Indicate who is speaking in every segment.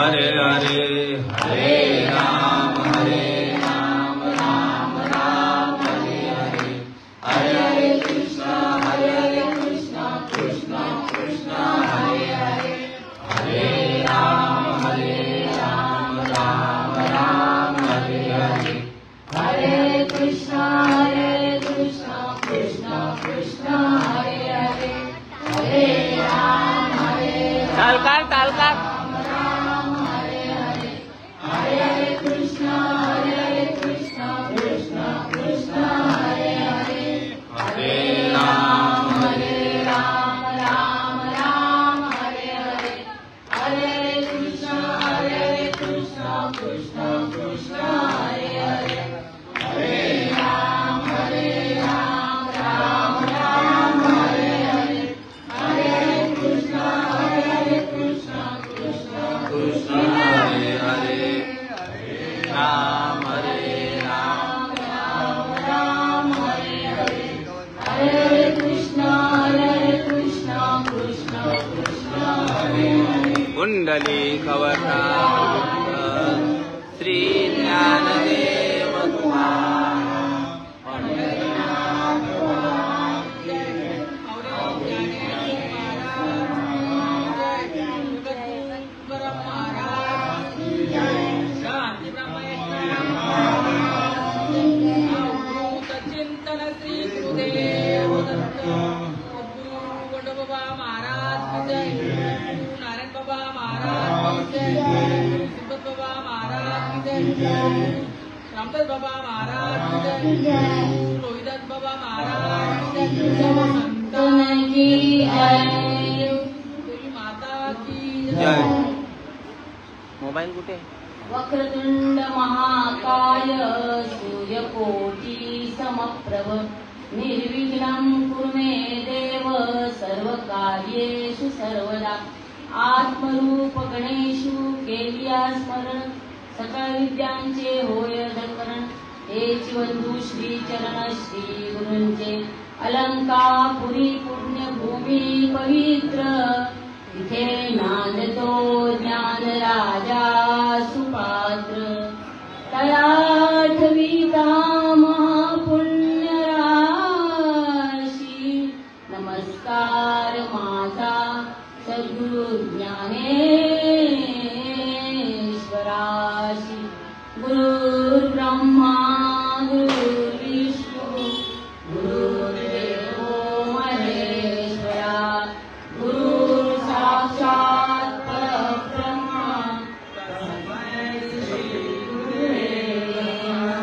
Speaker 1: हरे हरे हरे राम राम राम हरे हरे हरे हरे कृष्णा कृष्णा कृष्णा हरे हरे हरे राम राम राम हरे हरे हरे कृष्णा कृष्णा कृष्णा हरे हरे हरे राम तालकार तालकार कुंडली कवटा श्री ज्ञानदेव चिंतन श्री गुरुदेव दत्त महाराज नारायण बाबा महाराज सिद्धत बाबा महाराज रामदास बाबा महाराज रोहिदास बाबा महाराज संतान की जय, माता की जय। मोबाईल कुठे? वक्रतुंड महाकाय सूर्यकोटी समप्रभ निर्विघ्नं कुरु मे देव सर्वकार्येषु सर्वदा आत्मरूप गणेशु केलिया स्मरण सकळ विद्यांचे होय दर्पण हेच बंधू श्री चरण श्री गुरूंचे अलंकापुरी पुण्यभूमी पवित्र तिथे नांदतो ज्ञान राजा सुपात्र तया ठविता महापुण्य राशी नमस्कार माझा सद्गुरु ज्ञानेश्वराशी गुरु ब्रह्मा गुरु विष्णु गुरुदेवो महेश्वरा गुरु साक्षात् परब्रह्मा तस्मै श्री गुरुवे नमः।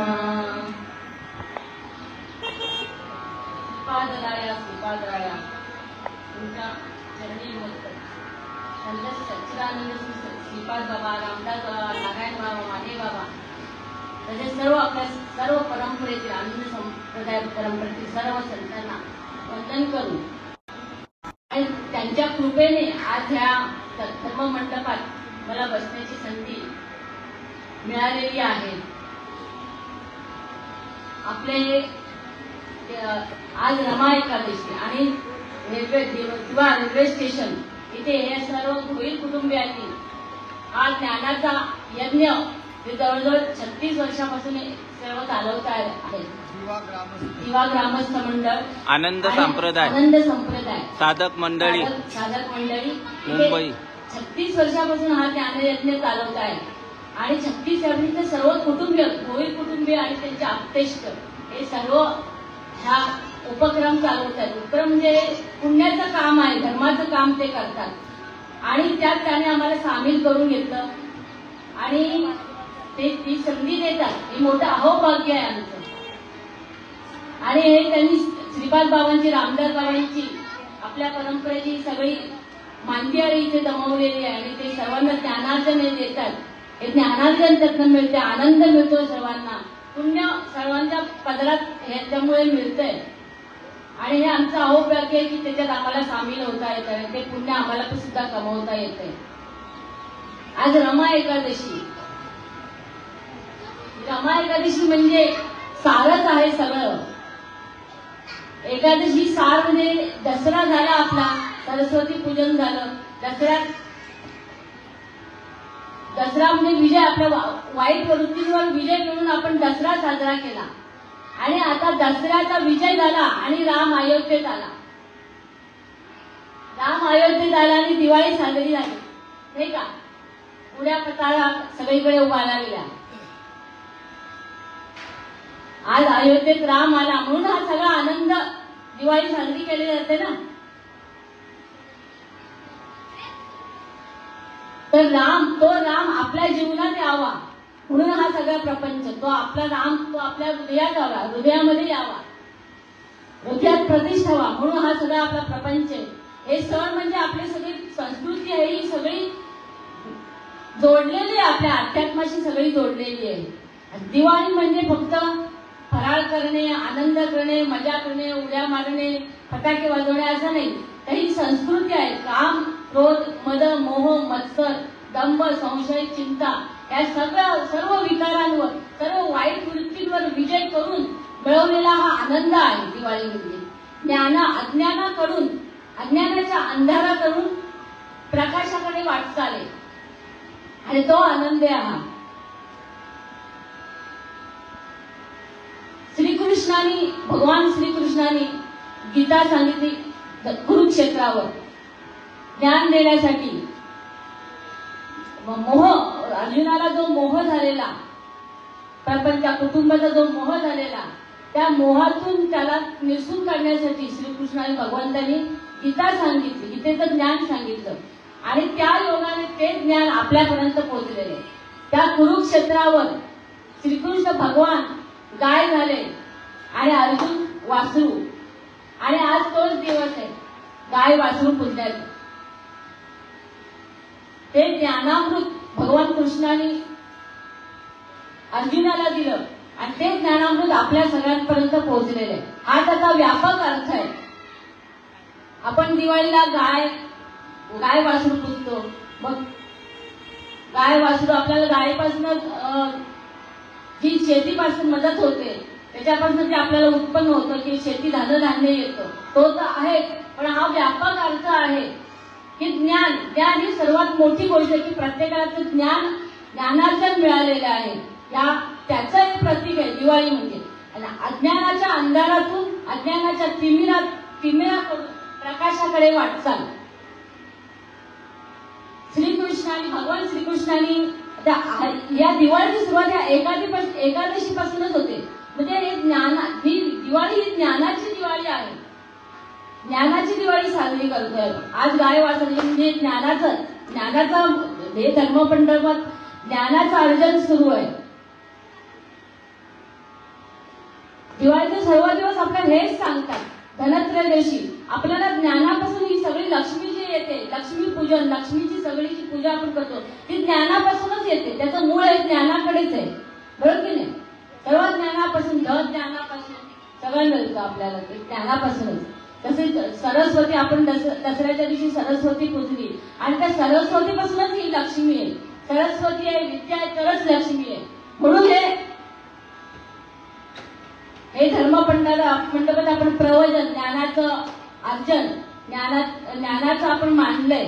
Speaker 1: पादराया तुमच्या चरणी नमस्कार। संत सच्चिदानंद श्रीपाद बाबा, रामदास बाबा, नारायण बाबा, माने बाबा तसेच सर्व आपल्या सर्व परंपरेतील आनंद संप्रदाय परंपरेतील सर्व संतांना वंदन करून आणि त्यांच्या कृपेने आज ह्या धर्म मंडपात मला बसण्याची संधी मिळालेली आहे। आपले आज रमा एकादशी आणि रेल्वे स्टेशन इथे हे सर्व भोईर कुटुंबियांनी हा ज्ञानाचा यज्ञ जवळजवळ 36 वर्षापासून सर्व चालवत आहे। दिवा ग्रामस्थ मंडळ, आनंद संप्रदाय साधक मंडळी मुंबई 36 वर्षापासून हा ज्ञानयज्ञ चालवत आहे आणि 36 वर्षांचे सर्व कुटुंबीय भोईर कुटुंबीय आणि त्यांचे आप्तेष्ट हे सर्व हा उपक्रम चालवत आहेत। उपक्रम म्हणजे पुण्याचं काम आहे, धर्माचं काम ते करतात आणि त्यात त्याने आम्हाला सामील करून घेतलं आणि ते ती संधी देतात हे मोठं अहोभाग्य आहे आमचं। आणि हे त्यांनी श्रीपाद बाबांची, रामदास बाबांची, आपल्या परंपरेची सगळी मांदियारी इथे जमवलेली आहे आणि ते सर्वांना ज्ञानार्जन देतात। हे ज्ञानार्जन त्यातनं मिळते, आनंद मिळतो सर्वांना, पुण्य सर्वांच्या पदरात ह्याच्यामुळे मिळतंय आणि हे आमचं अहोभाग्य आहे की त्याच्यात आम्हाला सामील होता येत आहे, ते पुण्य आम्हाला सुद्धा कमवता येतंय। आज रमा एकादशी म्हणजे सारच आहे सगळं। एकादशी सार म्हणजे दसरा झाला आपला, सरस्वती पूजन झालं, दसरा म्हणजे विजय, आपल्या वाईट प्रवृत्तींवर विजय मिळून आपण दसरा साजरा केला. आणि आता दसऱ्याचा विजय झाला आणि राम अयोध्येत आला. राम अयोध्येत आला आणि दिवाळी साजरी झाली, नाही का? उड्या पताळा सगळीकडे उभारला गेला. आज अयोध्येत राम आला म्हणून हा सगळा आनंद दिवाळी साजरी केली जाते ना. तर तो राम आपल्या जीवनात यावा म्हणून हा सगळा प्रपंच, तो आपला राम तो आपल्या हृदयात यावा, हृदयामध्ये यावा, हृदयात प्रतिष्ठावा म्हणून हा सगळा आपला प्रपंच आहे. हे सण म्हणजे आपली सगळी संस्कृती आहे, ही सगळी जोडलेली आहे, आपल्या अध्यात्माशी सगळी जोडलेली आहे. दिवाळी म्हणजे फक्त फराळ करणे, आनंद करणे, मजा करणे, उड्या मारणे, फटाके वाजवणे असं नाही. तर ही संस्कृती आहे. काम, क्रोध, मद, मोह, मत्सर, दंभ, संशय, चिंता या सर्व विकारांवर, सर्व वाईट वृत्तींवर विजय करून मिळवलेला हा आनंद आहे दिवाळी म्हणजे. अज्ञानाच्या अंधाराकडून प्रकाशाकडे वाटचाल आहे आणि तो आनंद आहे हा. भगवान श्रीकृष्णाने गीता सांगितली कुरुक्षेत्रावर ज्ञान देण्यासाठी. अर्जुनाला जो मोह झालेला, प्रपंचा कुटुंबाचा जो मोह झालेला, त्या मोहातून त्याला निसून काढण्यासाठी श्रीकृष्णाने भगवंतांनी गीता सांगितली, गीतेचं ज्ञान सांगितलं. आणि त्या योगाने ते ज्ञान आपल्यापर्यंत पोहोचलेले. त्या कुरुक्षेत्रावर श्रीकृष्ण भगवान गाय झाले आणि अर्जुन वासरू. आणि आज तोच दिवस आहे गाय वासरू पूजण्याचा. ते ज्ञानामृत भगवान कृष्णाने अर्जुनाला दिलं आणि ते ज्ञानामृत आपल्या सगळ्यांपर्यंत पोहोचलेलं आहे. हा त्याचा व्यापक अर्थ आहे. आपण दिवाळीला गाय वासरू पूजतो. मग गाय वासरू आपल्याला गायीपासूनच जी शेतीपासून मदत होते, त्याच्यापासून जे आपल्याला उत्पन्न होतं की शेती धान्य येतं, तो तर आहे. पण हा व्यापक अर्थ आहे की ज्ञान ही सर्वात मोठी गोष्ट आहे की प्रत्येकाला ज्ञानार्जन मिळालेलं आहे. त्याचं एक प्रतीक आहे दिवाळी म्हणजे. अज्ञानाच्या अंधारातून, अज्ञानाच्या तिमिराकडून प्रकाशाकडे वाटचाल. भगवान श्रीकृष्णाने या दिवाळीची सुरुवात या एकादशीपासूनच होते. म्हणजे ही दिवाळी ही ज्ञानाची दिवाळी आहे. ज्ञानाची दिवाळी साजरी करतोय आज. गाय वासरू म्हणजे ज्ञानाचा हे धर्मपंढरपत ज्ञानाचं अर्जन सुरू आहे. दिवाळीचे सर्व दिवस आपल्याला हेच सांगतात. धनत्रयोदशी आपल्याला ज्ञानापासून ही सगळी लक्ष्मी जी येते, लक्ष्मी पूजन, लक्ष्मीची सगळीची पूजा आपण करतो ती ज्ञानापासूनच येते. त्याचं मूळ हे ज्ञानाकडेच आहे, बरोबर की नाही? सर्व ज्ञानापासून, ज्ञानापासून सगळं मिळतं आपल्याला, ते ज्ञानापासूनच. तसेच सरस्वती, आपण दसऱ्याच्या दिवशी सरस्वती पूजली आणि त्या सरस्वतीपासूनच ही लक्ष्मी आहे. सरस्वती आहे, विद्या आहे, तरच लक्ष्मी आहे. म्हणून हे धर्मपंढरपत आपण प्रवचन, ज्ञानाचं अर्जन, ज्ञानाचं आपण मांडलंय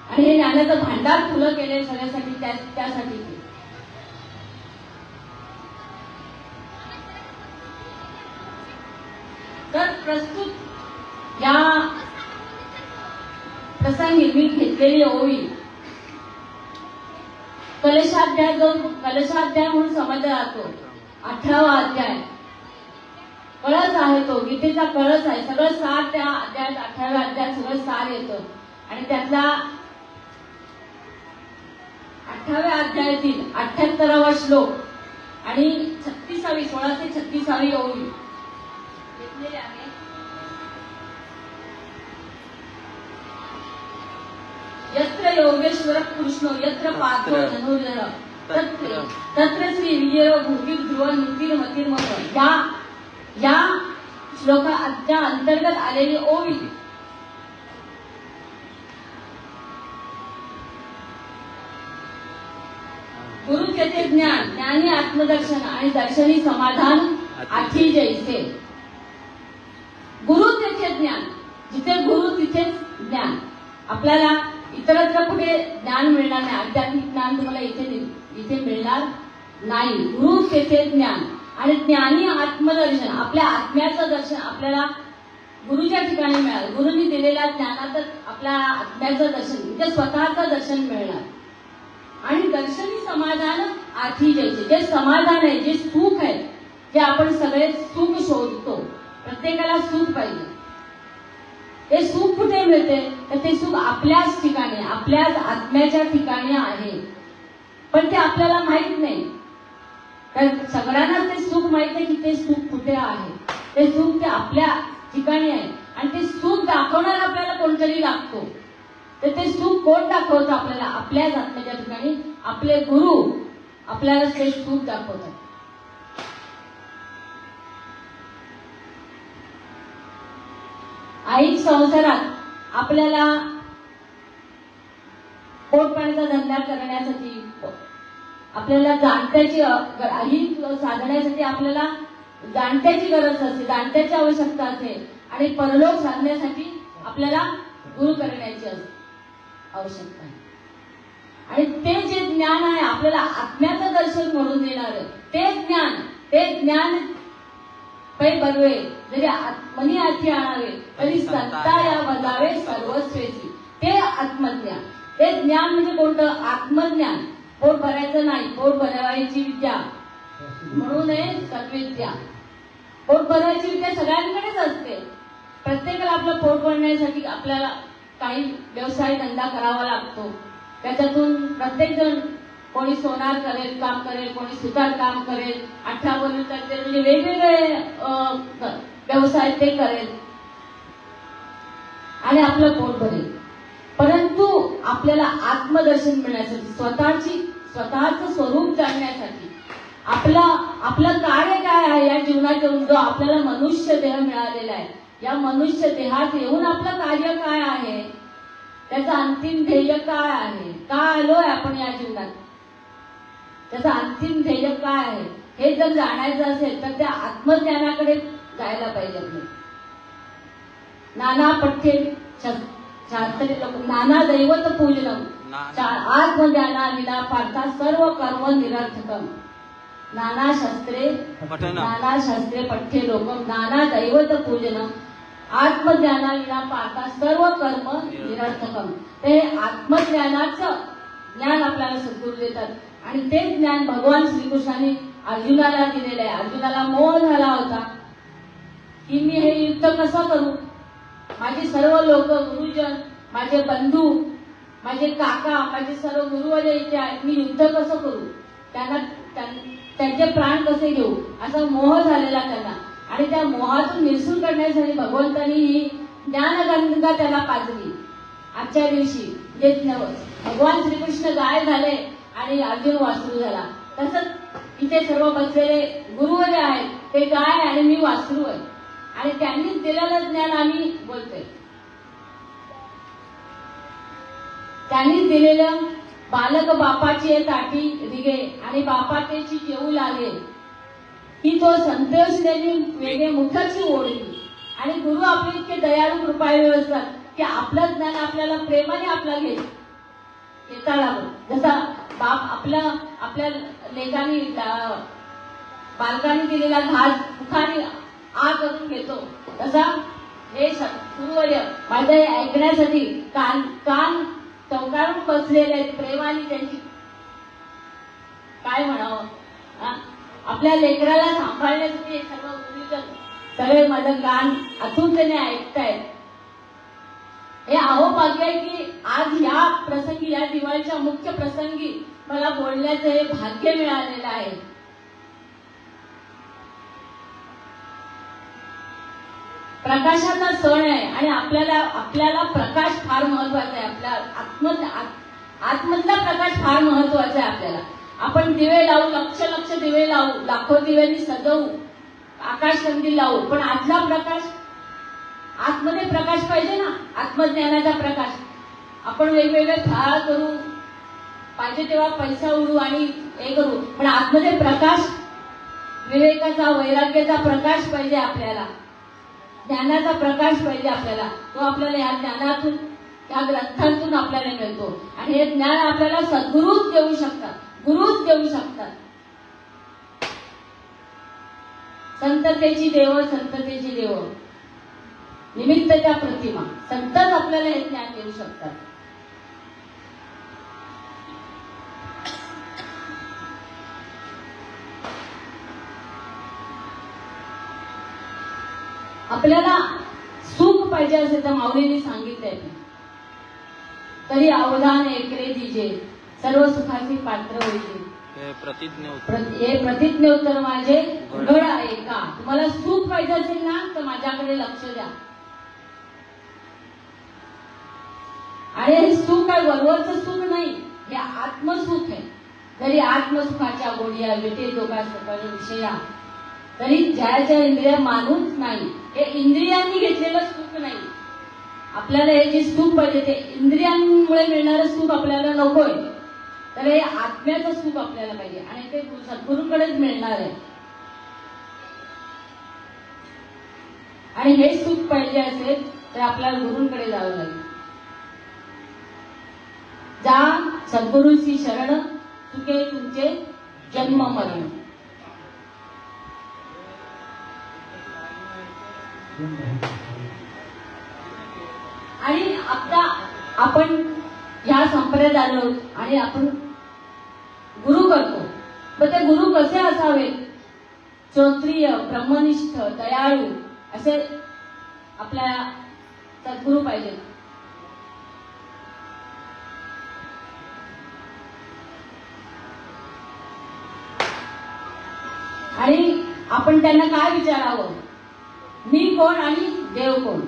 Speaker 1: आणि हे ज्ञानाचं भांडार खुलं केलंय सगळ्यासाठी. त्यासाठी तर प्रस्तुत या प्रसंगी मी घेतलेली ओवी कलशाध्याय म्हणून समजला जातो. 18वा अध्याय कळस आहे, तो गीतेचा कळस आहे. सगळं सार त्या अध्यायात, 18व्या अध्यायात सगळं सार येतं. आणि त्यातला 18व्या अध्यायातील 78वा श्लोक आणि 16 ते 36 ओवी घेतलेली आहे. यत्र योगेश्वर कृष्णो यत्र पार्थो धनुर्धर तत्र श्री विजयो भूती ध्रुव नीतिर्मतिर्मत. या श्लोकाच्या अंतर्गत आलेली ओवी. गुरु तेथे ज्ञान, ज्ञानी आत्मदर्शन आणि दर्शनी समाधान आठी जैसे. गुरु तेथे ज्ञान, जिथे गुरु तिथेच ज्ञान. आपल्याला इतर इतरत्र कुठे ज्ञान मिळणार नाही. आध्यात्मिक ज्ञान तुम्हाला इथे मिळणार नाही. गुरु तेथे ज्ञान आणि ज्ञानी आत्मदर्शन, आपल्या आत्म्याचं दर्शन आपल्याला गुरुच्या ठिकाणी मिळालं. गुरुंनी दिलेल्या ज्ञानातच आपल्या आत्म्याचं दर्शन म्हणजे स्वतःचं दर्शन मिळणार. आणि दर्शनी समाधान आधी जायचे, जे समाधान आहे, जे सुख आहे, जे आपण सगळे सुख शोधतो, प्रत्येकाला सुख पाहिजे. ते सुख कुठे मिळते तर ते सुख आपल्याच ठिकाणी, आपल्याच आत्म्याच्या ठिकाणी आहे. पण ते आपल्याला माहित नाही. तर सगळ्यांना ते सुख माहित आहे की ते सुख कुठे आहे. ते सुख ते आपल्या ठिकाणी आहे आणि ते सुख दाखवणार आपल्याला कोणतरी लागतो. तर ते सुख कोण दाखवतं आपल्याला? आपल्याच आत्म्याच्या ठिकाणी आपले गुरु आपल्याला ते सुख दाखवतात. ऐहिक संसारात आपल्याला पोटपाण्याचा धंदा करण्यासाठी, आपल्याला जाणत्याची ऐहिक साधण्यासाठी आपल्याला जाणत्याची गरज असते, जाणत्याची आवश्यकता असते. आणि परलोक साधण्यासाठी आपल्याला गुरु करण्याची आवश्यकता आहे. आणि ते जे ज्ञान आहे आपल्याला आत्म्याचं दर्शन म्हणून देणार आहे, ते ज्ञान पै बरवे जरी मनी आठी आणावे तरी संता या बजावे सर्वस्वेची. ते आत्मज्ञान, ते ज्ञान म्हणजे कोणतं? आत्मज्ञान. पोट भरायचं नाही, पोट भरवायची विद्या म्हणून आहे सद्विद्या. पोट भरायची विद्या सगळ्यांकडेच असते. प्रत्येकाला आपलं पोट भरण्यासाठी आपल्याला काही व्यवसाय धंदा करावा लागतो. त्याच्यातून प्रत्येक जण कोणी सोनार करेल काम करेल, कोणी सुतार काम करेल, अठरा बोलून करते, म्हणजे वेगवेगळे व्यवसाय ते करेल आणि आपलं पोट भरेल. परंतु आपल्याला आत्मदर्शन मिळण्यासाठी, स्वतःचं स्वरूप जाणण्यासाठी, आपलं कार्य काय आहे या जीवनात येऊन, जो आपल्याला मनुष्य देह मिळालेला आहे, या मनुष्य देहात येऊन आपलं कार्य काय आहे, त्याचं अंतिम ध्येय काय आहे, का आलोय आपण या जीवनात, त्याचं अंतिम ध्येय काय आहे, हे जर जाणायचं असेल तर त्या आत्मज्ञानाकडे जायला पाहिजे. आपलं नाना पठ्ये शास्त्री लोक नाना दैवत पूजनम आत्मज्ञाना विना पार्था सर्व कर्म निरर्थकम. नाना शास्त्रे पठ्ये लोकम नाना दैवत पूजनम आत्मज्ञाना विना पार्था सर्व कर्म निरर्थकम. ते आत्मज्ञानाचं ज्ञान आपल्याला सद्गुरू देतात आणि ते ज्ञान भगवान श्रीकृष्णाने अर्जुनाला दिलेलं आहे. अर्जुनाला मोह झाला होता की मी हे युद्ध कसं करू, माझे सर्व लोक गुरुजन, माझे बंधू, माझे काका, माझे सर्व गुरुवर्य इथे आहेत, मी युद्ध कसं करू, त्यांचे प्राण कसे घेऊ, असा मोह झालेला त्यांना. आणि त्या मोहातून निरसून करण्यासाठी भगवंतांनी ही ज्ञानगंगा त्याला पाजली. आजच्या दिवशी जे भगवान श्रीकृष्ण गाय झाले आणि अर्जुन वासरू झाला, तसंच इथे सर्व बसलेले गुरुवर्य आहेत, ते गाय आणि मी वासरू आहे. आणि त्यांनी दिलेलं ज्ञान आम्ही बोलतोय. त्यांनी दिलेलं बालक बापाची ताटी रिगे आणि बापा त्याची जेवू लागे, ही तो संतोष त्यांनी वेगळे मुखाची ओढली. आणि गुरु आपले इतके दयाळू कृपाळू असतात की आपलं ज्ञान आपल्याला प्रेमाने आपला घेता लागलं. जसा बाप आपल्या लेकानी बालकांनी दिलेला घास मुखाने आ करून घेतो, तसा हे गुरुवर्य माझ्या ऐकण्यासाठी कान चौकारून बसलेले आहेत. प्रेमाने त्यांची काय म्हणावं, आपल्या लेकराला सांभाळण्यासाठी सर्व गुरुजन सगळे माझं कान अतुरतेने ऐकतायत. हे अहोभाग्य आहे की आज या प्रसंगी, या दिवाळीच्या मुख्य प्रसंगी मला बोलण्याचं हे भाग्य मिळालेलं आहे. प्रकाशाचा सण आहे आणि आपल्याला प्रकाश फार महत्वाचा आहे. आपल्या आत्मधला प्रकाश फार महत्वाचा आहे. आपल्याला आपण दिवे लावू, लक्ष दिवे लावू, लाखो दिव्यांनी सजवू, आकाशकंदील लावू, पण आतला प्रकाश, आतमध्ये प्रकाश पाहिजे ना, आत्मज्ञानाचा प्रकाश. आपण वेगवेगळे फराळ करू, पाहिजे तेव्हा पैसा उडू आणि हे करू, पण आतमध्ये प्रकाश, विवेकाचा, वैराग्याचा प्रकाश पाहिजे आपल्याला, ज्ञानाचा प्रकाश पाहिजे आपल्याला. तो आपल्याला या ज्ञानातून त्या ग्रंथांतून आपल्याला मिळतो. आणि हे ज्ञान आपल्याला सद्गुरूच देऊ शकतात, गुरुच देऊ शकतात. संततेची देव, संततेची देव, निमित्तच्या प्रतिमा, संतच आपल्याला हे ज्ञान देऊ शकतात. आपल्याला सुख पाहिजे असेल तर माऊलींनी सांगितलंय, तरी अवधान एकरे दिजे, सर्व सुखाची पात्र होईल. हे प्रतिज्ञ उत्तर माझे घड आहे का. तुम्हाला सुख पाहिजे असेल ना तर माझ्याकडे लक्ष द्या. आणि हे सुख आहे वरवरचं सुख नाही, हे आत्मसुख आहे. जरी आत्मसुखाच्या गोडीया विटे दोघा सुखाच्या विषया, तरी ज्याच्या इंद्रिया मानूच नाही. हे इंद्रियांनी घेतलेलं सुख नाही. आपल्याला हे जे सुख पाहिजे ते इंद्रियांमुळे मिळणारं सुख आपल्याला नकोय, तर हे आत्म्याचं सुख आपल्याला पाहिजे आणि ते सद्गुरूकडेच मिळणार आहे. आणि हे सुख पाहिजे असेल तर आपल्याला गुरूंकडे जावं लागेल. जा सद्गुरूंची शरण, चुके तुमचे जन्म मरण. आणि आता आपण ह्या संप्रदायात आलो आणि आपण गुरु करतो, पण ते गुरु कसे असावेत? श्रोत्रिय, ब्रह्मनिष्ठ, दयाळू असे आपल्याला सद्गुरू पाहिजेत. आणि आपण त्यांना काय विचारावं? मी कोण आणि देव कोण?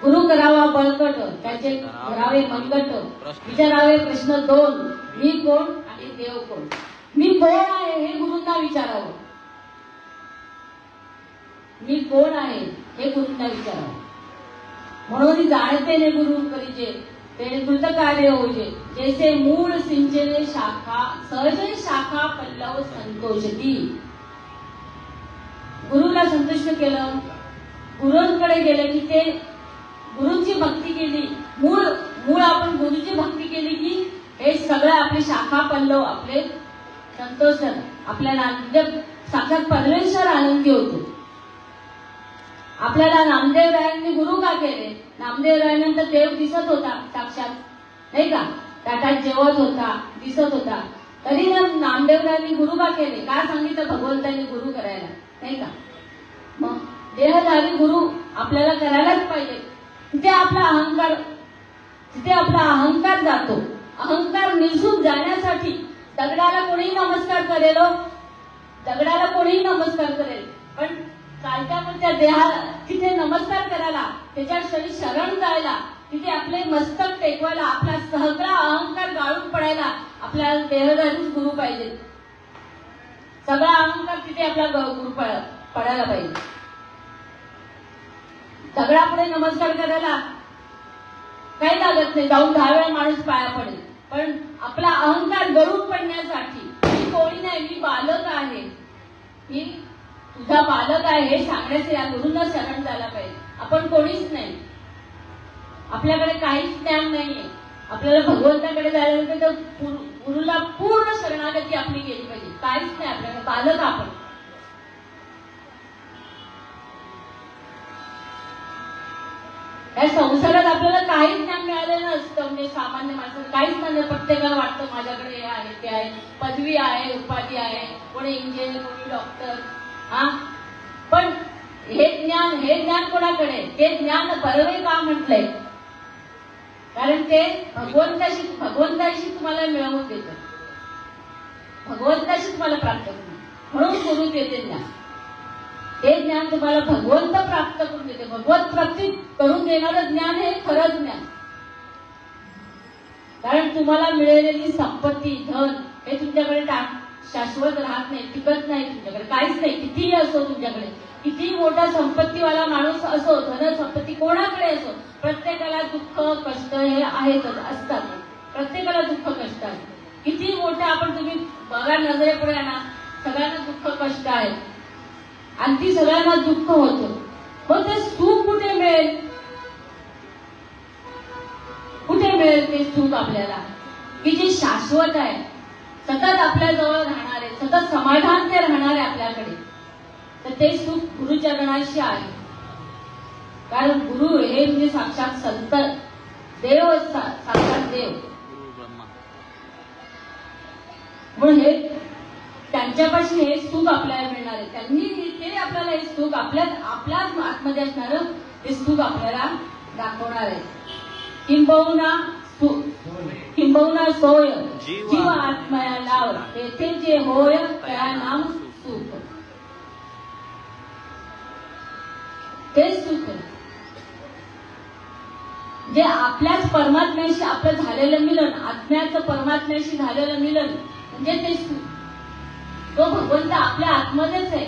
Speaker 1: गुरु करावा बळकट, त्याचे करावे मनगट, विचारावे प्रश्न दोन, मी कोण आणि देव कोण. मी कोण आहे हे गुरूंना विचारावं. मी कोण आहे हे गुरूंना विचारावं. म्हणून जाणते ने गुरु करीचे, तेने कृत कार्य होजे. जैसे मूळ सिंचने शाखा, सहजे शाखा पल्लव संतोषती. गुरुला संतुष्ट केलं, गुरूंकडे गेले की ते गुरूंची भक्ती केली, मूळ आपण गुरुची भक्ती केली की हे सगळं आपली शाखा पल्लव आपले संतोष, आपल्याला साक्षात परमेश्वर आनंदी होतो. आपल्याला नामदेव रायांनी गुरु का केले? नामदेव रायांनंतर देव दिसत होता साक्षात, नाही का? ताटात जेवत होता, दिसत होता, तरी नामदेव रायांनी गुरु का केले? का सांगितलं भगवंतांनी गुरु करायला, नाही का? मग देहधारी गुरु आपल्याला करायलाच पाहिजे. तिथे आपला अहंकार जातो. अहंकार निसून जाण्यासाठी दगडाला कोणीही नमस्कार करेल, दगडाला कोणीही नमस्कार करेल, पण त्या देहा तिथे नमस्कार करायला, त्याच्या शरण जायला, तिथे आपले मस्तक टेकवायला, आपला सगळा अहंकार गाळून पडायला आपल्याला देहधारीच गुरु पाहिजे. सगळा अहंकार तिथे आपला गुरु पडायला पाहिजे. दगडापुढे नमस्कार करायला काही लागत नाही, जाऊन 10 वेळा माणूस पाया पडेल, पण आपला अहंकार गळून पडण्यासाठी मी कोणी नाही, मी बालक आहे, मी तुझा बालक आहे हे सांगण्याचे या गुरूंना शरण जायला पाहिजे. आपण कोणीच नाही, आपल्याकडे काहीच ज्ञान नाहीये. आपल्याला भगवंताकडे जायला तर गुरुला पूर्ण शरणागती आपली केली पाहिजे. काहीच नाही आपल्याकडे, बालक आपण. या संसारात आपल्याला काहीच ज्ञान मिळालेलं नसतं. म्हणजे सामान्य माणसाला काहीच नाही. प्रत्येकाला वाटतं माझ्याकडे हे आहे, ते आहे, पदवी आहे, उपाधी आहे, कोणी इंजिनियर, कोणी डॉक्टर. पण हे ज्ञान कोणाकडे? ते ज्ञान परवे का म्हटलंय? कारण ते भगवंताशी तुम्हाला मिळवून देतं, भगवंताशी तुम्हाला प्राप्त करून, म्हणून गुरु देते ज्ञान. हे ज्ञान तुम्हाला भगवंत प्राप्त करून देते. भगवत प्राप्ती करून देणारं ज्ञान हे खरं ज्ञान. कारण तुम्हाला मिळालेली संपत्ती, धन हे तुमच्याकडे शाश्वत राहत नाही, टिकत नाही. तुमच्याकडे काहीच नाही. कितीही असो, तुमच्याकडे कितीही मोठा संपत्तीवाला माणूस असो, धन संपत्ती कोणाकडे असो, प्रत्येकाला दुःख कष्ट हे आहेतच, असतात. प्रत्येकाला दुःख कष्ट आहे. किती मोठे आपण तुम्ही बघा, नजरेपुढे आणा, सगळ्यांना दुःख कष्ट आहेत. आणि ती सगळ्यांना दुःख होतं. मग ते सुख कुठे मिळेल? मिळेल ते सुख आपल्याला, की जे शाश्वत आहे, सतत आपल्याजवळ राहणार आहे, सतत समाधान ते राहणार आहे आपल्याकडे, तर ते सुख गुरुचरणाशी आहे. कारण गुरु हे म्हणजे साक्षात संत, देव, साक्षात देव. म्हणून हे त्यांच्यापाशी हे सुख आपल्याला मिळणार आहे. त्यांनी ते आपल्याला हे सुख आपल्याच आतमध्ये असणारं हे सुख आपल्याला दाखवणार आहे. किंबहुना सोय जीव आत्मया लाव, तेथे जे होय त्या नाम सुख. ते सुख जे आपल्याच परमात्म्याशी आपलं झालेलं मिलन, आत्म्याचं परमात्म्याशी झालेलं मिलन म्हणजे ते सुख. तो भगवंत आपल्या आत्मध्येच आहे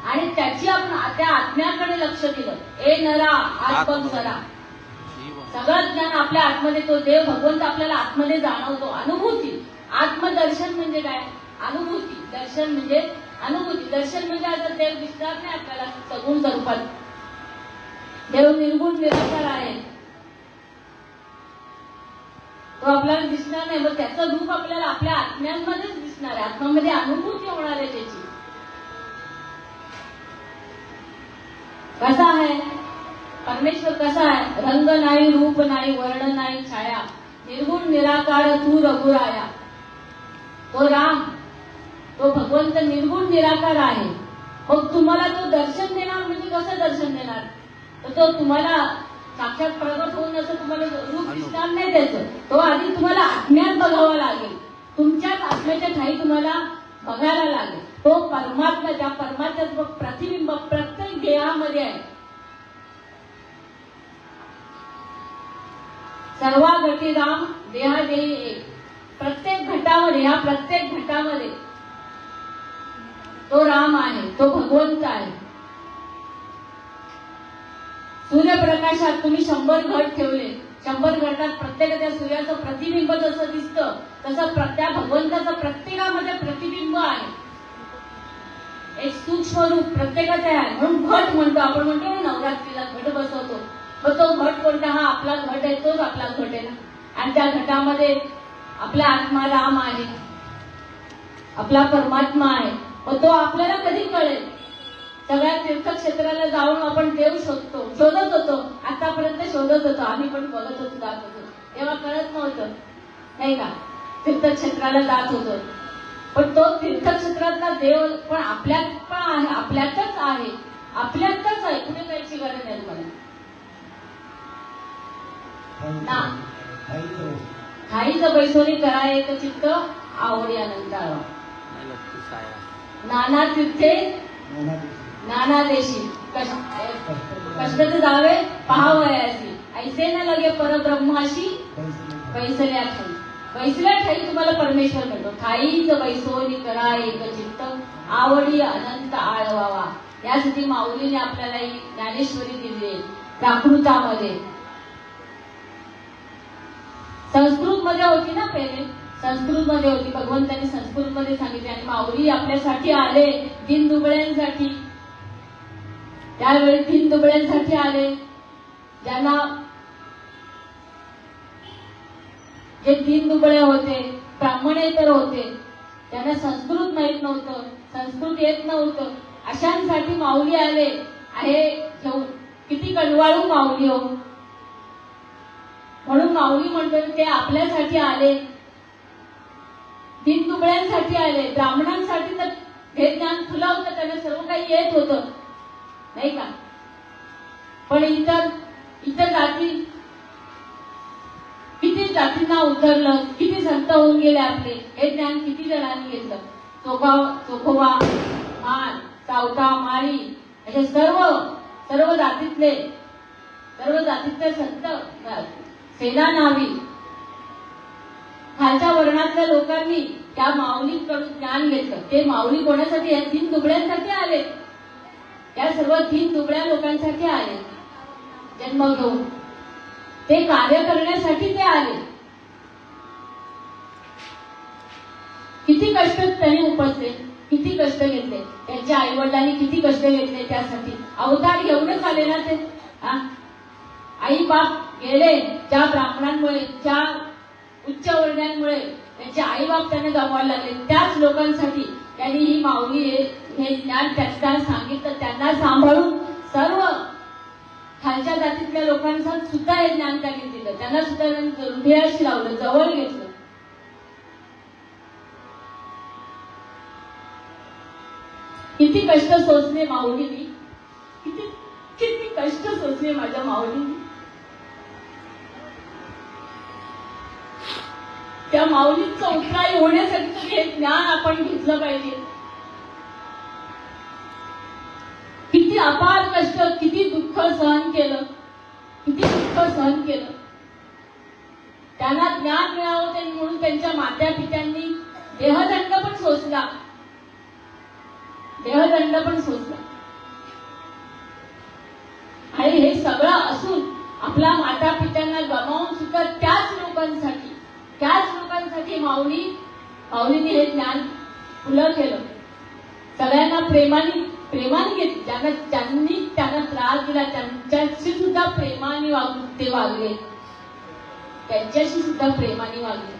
Speaker 1: आणि त्याची आपण त्या आत्म्याकडे लक्ष दिलं. ए नरा आत्म सरा, सगळं ज्ञान आपल्या आतमध्ये, तो देव भगवंत आपल्याला आतमध्ये जाणवतो. अनुभूती, आत्मदर्शन म्हणजे काय? अनुभूती. दर्शन म्हणजे अनुभूती. दर्शन म्हणजे आता देव दिसणार नाही आपल्याला सगुण स्वरूपात, देव निर्गुण निराकार आहे, तो आपल्याला दिसणार नाही. मग त्याचं रूप आपल्याला आपल्या आत्म्यांमध्येच दिसणार आहे, आत्म्यामध्ये अनुभूती होणार आहे त्याची. कसा आहे परमेश्वर? कसा आहे? रंग नाही, रूप नाही, वर्ण नाही, छाया, निर्गुण निराकार तू रघुराया. तो राम, तो भगवंत निर्गुण निराकार आहे. मग तुम्हाला तो दर्शन देणार म्हणजे कसं दर्शन देणार? तर तो तुम्हाला साक्षात प्रगट होऊन असं तुम्हाला रूप दिसणार नाही त्याचं. तो आधी तुम्हाला आत्म्यात बघावा लागेल, तुमच्याच आत्म्याच्या ठाई तुम्हाला बघायला लागेल. तो परमात्मा, त्या परमात्म्याचं प्रतिबिंब प्रत्येक देहामध्ये आहे. सर्वा घटी राम देहा देही एक. प्रत्येक घटामध्ये, ह्या प्रत्येक घटामध्ये तो राम आहे, तो भगवंत आहे. सूर्यप्रकाशात तुम्ही 100 घट ठेवले, 100 घटात प्रत्येक त्या सूर्याचं प्रतिबिंब जसं दिसतं तसं त्या भगवंताचं प्रत्येकामध्ये प्रतिबिंब आहे. एक सूक्ष्म रूप प्रत्येकाचं आहे. म्हणून घट म्हणतो आपण, म्हणतो ना नवरात्रीला घट बसवतो. मग तो घट कोणता? हा आपला घट आहे, तोच आपला घट आहे ना. आणि त्या घटामध्ये आपला आत्मा राम आहे, आपला परमात्मा आहे. मग तो आपल्याला कधी कळेल? सगळ्या तीर्थक्षेत्राला जाऊन आपण देव शोधत होतो, आतापर्यंत शोधत होतो, आम्ही पण बघत होतो, जात होतो, तेव्हा कळत नव्हतं नाही का? तीर्थक्षेत्राला जात होतो, पण तो तीर्थक्षेत्रातला देव पण आपल्यात पण आहे, आपल्यातच आहे, आपल्यातच आहे. कुठे जायची गरज नाही तुम्हाला. खाईचं बैसोनी करा एक चित्त आवडी अनंत. नाना तीर्थे नाना देशी कष्ट जावे पहावयासी, ऐसे न लगे परब्रह्माशी बैसल्या ठाई. बैसल्या ठाई तुम्हाला परमेश्वर म्हणतो. ठाईच बैसोनी करा एक चित्त आवडी अनंत आळवावा. यासाठी माऊलीने आपल्याला ही ज्ञानेश्वरी दिली आहे प्राकृतामध्ये. संस्कृत मध्ये होती ना, पहिले संस्कृत मध्ये होती, भगवंतांनी संस्कृत मध्ये सांगितले. आणि माऊली आपल्यासाठी आले, दिन दुबळ्यांसाठी. त्यावेळी दिन दुबळ्यांसाठी आले, ज्यांना जे दिन दुबळे होते, ब्राह्मणेतर होते, त्यांना संस्कृत माहित नव्हतं, संस्कृत येत नव्हतं, अशांसाठी माऊली आले आहे घेऊन. किती कणवाळू माऊली हो. म्हणून माऊली म्हणतो ते आपल्यासाठी आले, दिन दुबळ्यांसाठी आले. ब्राह्मणांसाठी तर हे ज्ञान खुलं होतं, त्यांना सर्व काही येत होतं नाही का. पण इतर जाती, किती जातींना उतरलं, किती संत होऊन गेले आपले. हे ज्ञान किती जणांनी घेतलं. चोखोबा, मान, चावटा, माळी अशा सर्व जातीतले संत, सेना नावी, खालच्या वर्णातल्या लोकांनी त्या माऊलीकडून ज्ञान घेतलं. ते माऊली कोणासाठी? या दिन दुबळ्यांसाठी आले, या सर्व दिन दुबळ्या लोकांसाठी आले जन्म घेऊन. ते कार्य करण्यासाठी ते आले. किती कष्ट त्यांनी उपसले, किती कष्ट घेतले, त्यांच्या आई वडिलांनी किती कष्ट घेतले त्यासाठी. अवतार घेऊनच आले ना ते. आई बाप गेले ज्या ब्राह्मणांमुळे, ज्या उच्च वर्णांमुळे त्यांचे आई बाप त्यांना गमवायला लागले, त्याच लोकांसाठी त्यांनी ही माऊली हे ज्ञान त्यांना सांगितलं. त्यांना सांभाळून सर्व खालच्या जातीतल्या लोकांना सुद्धा हे ज्ञान त्यांनी दिलं. त्यांना सुद्धा हृदयाशी लावलं, जवळ घेतलं. किती कष्ट सोसले माऊलींनी, किती किती कष्ट सोसले माझ्या माऊलींनी. त्या माऊलींचं उत्तराई होण्यासाठी तरी हे ज्ञान आपण घेतलं पाहिजे. किती अपार कष्ट, किती दुःख सहन केलं, किती दुःख सहन केलं. त्यांना ज्ञान मिळावं म्हणून त्यांच्या मात्या पित्यांनी देहदंड पण सोसला, देहदंड पण सोसला. आणि हे सगळं असून आपल्या माता पित्यांना गमावून सुद्धा त्याच लोकांसाठी माऊलीने हे ज्ञान खुलं केलं. सगळ्यांना प्रेमाने घेतलं. ज्यांनी त्यांना त्रास दिला त्यांच्याशी सुद्धा प्रेमाने ते वागले, त्यांच्याशी सुद्धा प्रेमाने वागले.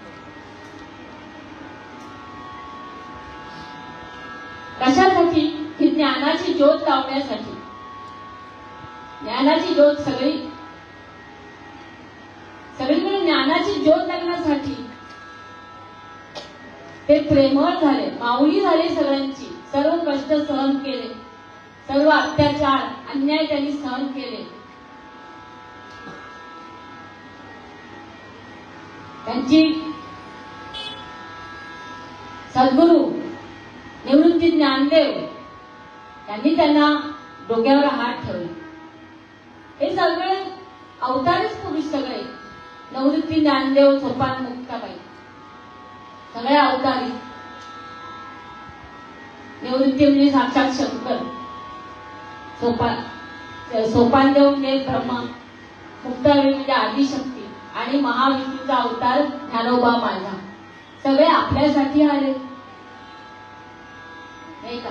Speaker 1: कशासाठी? ही ज्ञानाची ज्योत लावण्यासाठी. ज्ञानाची ज्योत सगळीकडे ज्ञानाची ज्योत लागण्यासाठी ते प्रेमळ झाले, माऊली झाले. सगळ्यांची सर्व कष्ट सहन केले, सर्व अत्याचार अन्याय त्यांनी सहन केले. त्यांची सद्गुरू निवृत्ती ज्ञानदेव यांनी त्यांना डोक्यावर हात ठेवले. हे सगळे अवतारीच पुरुष, सगळे निवृत्ती ज्ञानदेव, सोपान मुक्ताबाई, सगळे अवतारी. निवृत्ती म्हणजे साक्षात शंकर, सोपानदेव म्हणजे ब्रह्मा, मुक्ताबाई म्हणजे आदिशक्ती आणि महाविष्णूचा अवतार ज्ञानोबा माझा. सगळे आपल्यासाठी आले, नाही का?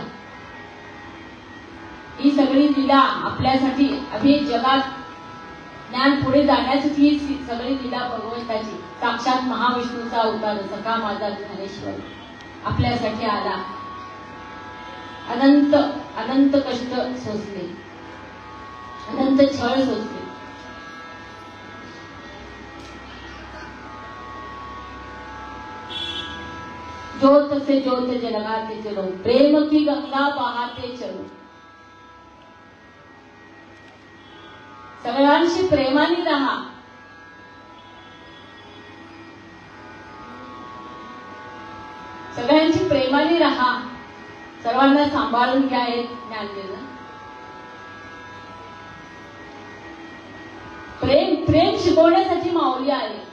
Speaker 1: ही सगळी लीला आपल्यासाठी, अभि जगात ज्ञान पुढे जाण्यासाठी ही सगळी लीला भगवंताची, साक्षात महाविष्णूचा अवतार सखा माझा ज्ञानेश्वर आपल्यासाठी आला. अनंत अनंत कष्ट सोसले, अनंत छळ सोसले. ज्योत से ज्योत जलगाते चलो, प्रेम की गंगा बहाते चलो. सगळ्यांशी प्रेमाने राहा. सगळ्यांशी प्रेमाने राहा. सर्वांना सांभाळून घ्या. हे ज्ञान दिलं. प्रेम शिकवण्यासाठी माऊली आले.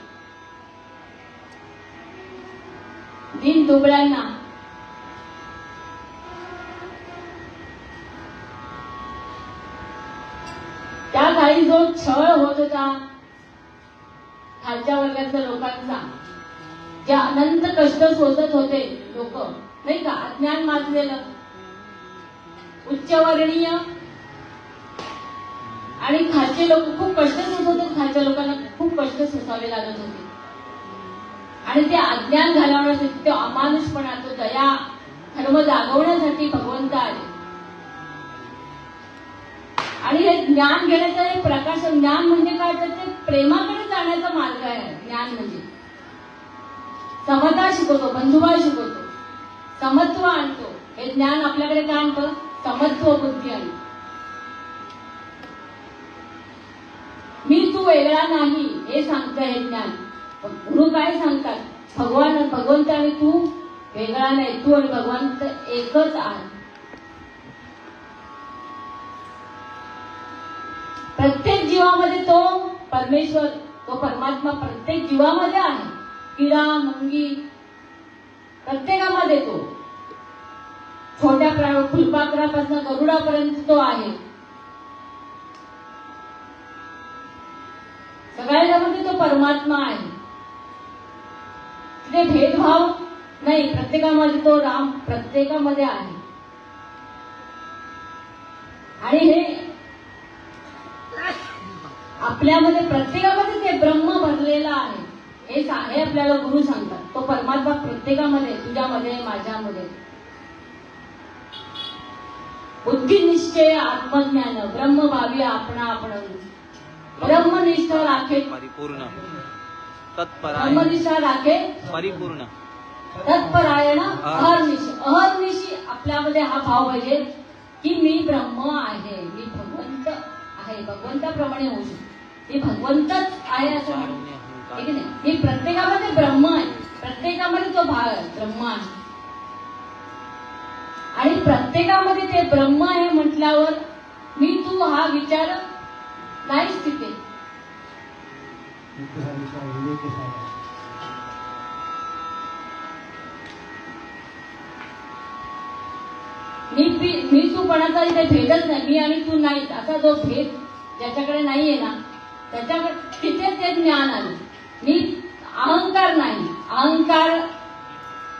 Speaker 1: दीन दुबळ्यांना, त्या काळी जो छळ होत होता खालच्या वर्गातल्या लोकांचा, जे अनंत कष्ट सोसत होते लोक, नाही का? अज्ञान माजलेलं, उच्चवर्णीय आणि खालचे लोक खूप कष्ट सोसत होते. खालच्या लोकांना खूप कष्ट सोसावे लागत होते. आणि ते अज्ञान घालवण्यासाठी, ते अमानुषपणा, तो दया धर्म जागवण्यासाठी भगवंत आले. आणि हे ज्ञान घेण्याचं हे प्रकाश, ज्ञान म्हणजे काय? तर ते प्रेमाकडे जाण्याचा मार्ग आहे. ज्ञान म्हणजे समता शिकवतो, बंधुभाव शिकवतो, समत्व आणतो. हे ज्ञान आपल्याकडे काय आणतं? समत्व बुद्धी आणतो. मी तू वेगळा नाही हे सांगतं हे ज्ञान. गुरु काय सांगतात? भगवंत आणि तू वेगळा नाही, तू आणि भगवंत एकच आहे. प्रत्येक जीवामध्ये तो परमेश्वर, तो परमात्मा प्रत्येक जीवामध्ये आहे. किडा मुंगी प्रत्येकामध्ये तो, छोट्या फुलपाखरापासून गरुडापर्यंत तो आहे. सगळ्यामध्ये तो परमात्मा आहे. तिथे भेदभाव नाही, प्रत्येकामध्ये तो राम प्रत्येकामध्ये आहे. आणि हे आपल्यामध्ये प्रत्येकामध्ये ते ब्रह्म भरलेलं आहे हे आपल्याला गुरु सांगतात. तो परमात्मा प्रत्येकामध्ये, तुझ्यामध्ये, माझ्यामध्ये. बुद्धिनिश्चय आत्मज्ञान ब्रह्मभावी आपणा आपण ब्रह्मनिष्ठ राखे
Speaker 2: परिपूर्ण तत्परायण
Speaker 1: ब्रह्मनिष्ठ राखे
Speaker 2: परिपूर्ण
Speaker 1: तत्परायण अहर्निशी आपल्यामध्ये हा भाव पाहिजे की मी ब्रह्म आहे, मी भगवंत आहे, भगवंताप्रमाणे होऊ शकतो. मी भगवंतच आहे असं ठीक आहे. मी प्रत्येकामध्ये ब्रह्म आहे, प्रत्येकामध्ये तो भाव आहे ब्रह्म आहे. आणि प्रत्येकामध्ये ते ब्रह्म आहे म्हटल्यावर मी तू हा विचार नाहीच तिथे. मी तूपणाचा इथे भेदच नाही. मी आणि तू नाही असा जो भेद ज्याच्याकडे नाहीये ना त्याच्याकडे तिथे ते ज्ञान आलं. मी अहंकार नाही,